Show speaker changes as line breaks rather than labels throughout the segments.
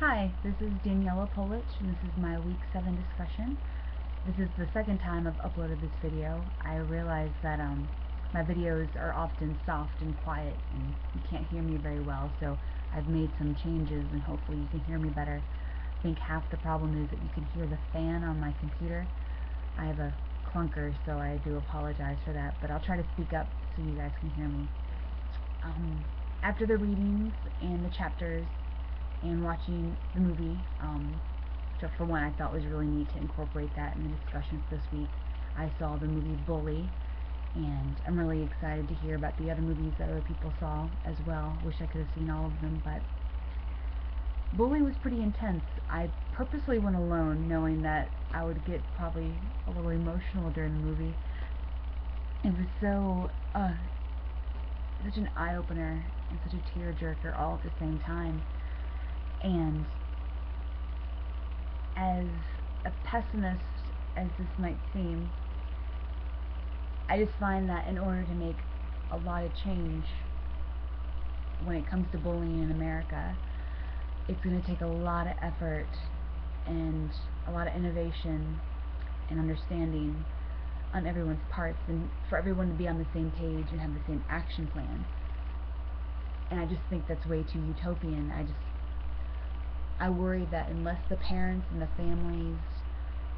Hi, this is Daniela Polich, and this is my Week 7 discussion. This is the second time I've uploaded this video. I realize that my videos are often soft and quiet, and you can't hear me very well, so I've made some changes, and hopefully you can hear me better. I think half the problem is that you can hear the fan on my computer. I have a clunker, so I do apologize for that, but I'll try to speak up so you guys can hear me. Um, After the readings and the chapters, and watching the movie, so for one, I thought it was really neat to incorporate that in the discussions this week. I saw the movie Bully, and I'm really excited to hear about the other movies that other people saw as well. Wish I could have seen all of them, but Bully was pretty intense. I purposely went alone, knowing that I would get probably a little emotional during the movie. It was such an eye opener and such a tearjerker all at the same time. And as a pessimist as this might seem, I just find that in order to make a lot of change when it comes to bullying in America, it's going to take a lot of effort and a lot of innovation and understanding on everyone's parts, and for everyone to be on the same page and have the same action plan. And I just think that's way too utopian. I worry that unless the parents and the families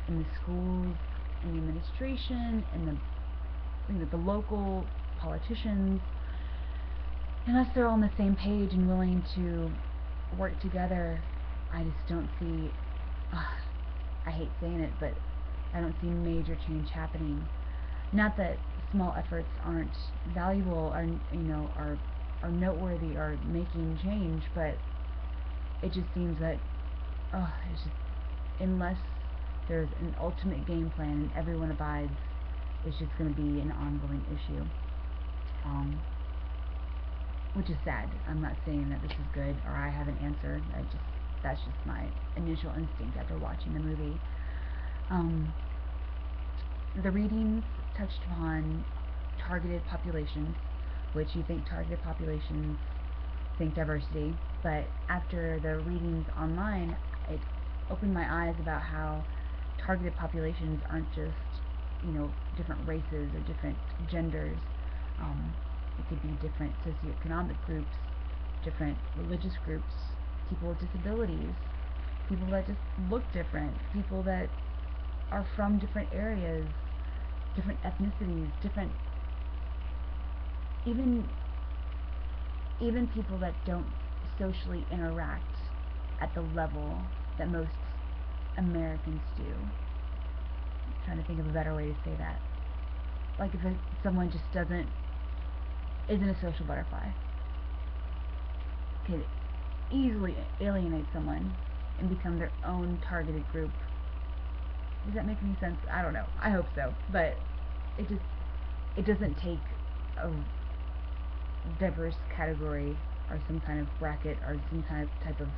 and the schools and the administration and the local politicians, unless they're all on the same page and willing to work together, I just don't see. I hate saying it, but I don't see major change happening. Not that small efforts aren't valuable or are noteworthy or making change, but it just seems that it's just, unless there's an ultimate game plan and everyone abides, it's just going to be an ongoing issue. Um, which is sad. I'm not saying that this is good or I have an answer. That's just my initial instinct after watching the movie. Um, the readings touched upon targeted populations, which you think targeted populations think diversity, but after the readings online, it opened my eyes about how targeted populations aren't just different races or different genders. It could be different socioeconomic groups, different religious groups, people with disabilities, people that just look different, people that are from different areas, different ethnicities, different even even people that don't socially interact at the level that most Americans do. I'm trying to think of a better way to say that. Like if someone just isn't a social butterfly, could easily alienate someone and become their own targeted group. Does that make any sense? I don't know. I hope so. But it doesn't take a diverse category or some kind of bracket or some kind of type of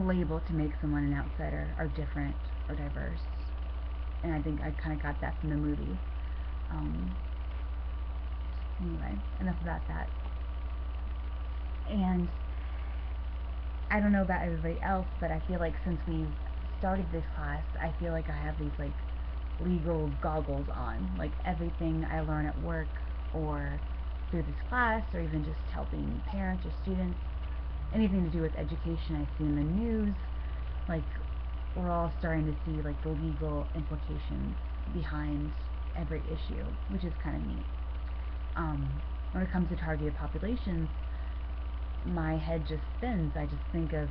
label to make someone an outsider or different or diverse. And I think I kind of got that from the movie. Anyway, enough about that. And I don't know about everybody else, but I feel like since we've started this class, I feel like I have these like legal goggles on. Like everything I learn at work or through this class or even just helping parents or students, anything to do with education I see in the news, like we're all starting to see like the legal implications behind every issue, which is kind of neat. When it comes to targeted populations, my head just spins. I just think of,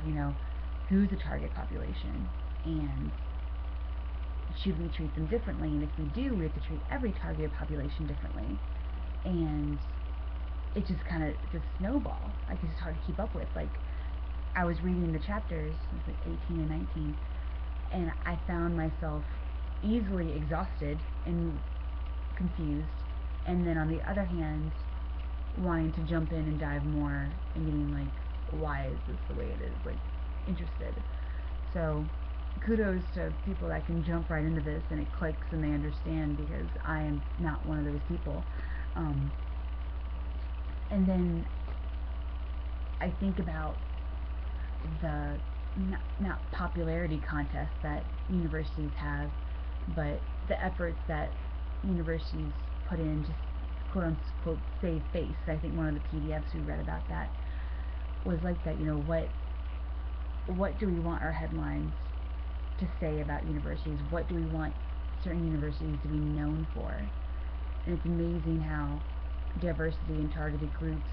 who's a target population and should we treat them differently? And if we do, we have to treat every targeted population differently. And it just kind of, it's a snowball. Like it's just hard to keep up with. Like I was reading the chapters, it was like 18 and 19, and I found myself easily exhausted and confused. And then on the other hand, wanting to jump in and dive more and getting like, why is this the way it is? Like interested. So kudos to people that can jump right into this and it clicks and they understand, because I am not one of those people. And then I think about the not popularity contests that universities have, but the efforts that universities put in just quote unquote save face. I think one of the PDFs we read about that was like that. What do we want our headlines to say about universities? What do we want certain universities to be known for? And it's amazing how diversity and targeted groups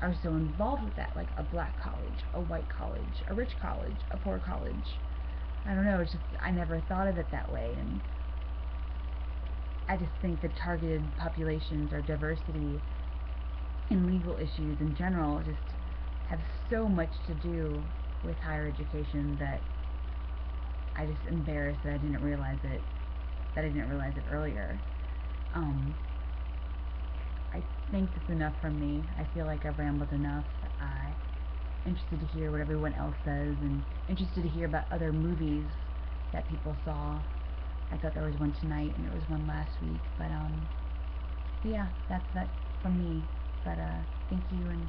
are so involved with that, like a black college, a white college, a rich college, a poor college. I don't know, it's just, I never thought of it that way, and I just think the targeted populations or diversity in legal issues in general just have so much to do with higher education that I just embarrassed that I didn't realize it earlier. I think that's enough from me. I feel like I've rambled enough. I'm interested to hear what everyone else says, and interested to hear about other movies that people saw. I thought there was one tonight and there was one last week, but yeah, that's that from me. But thank you, and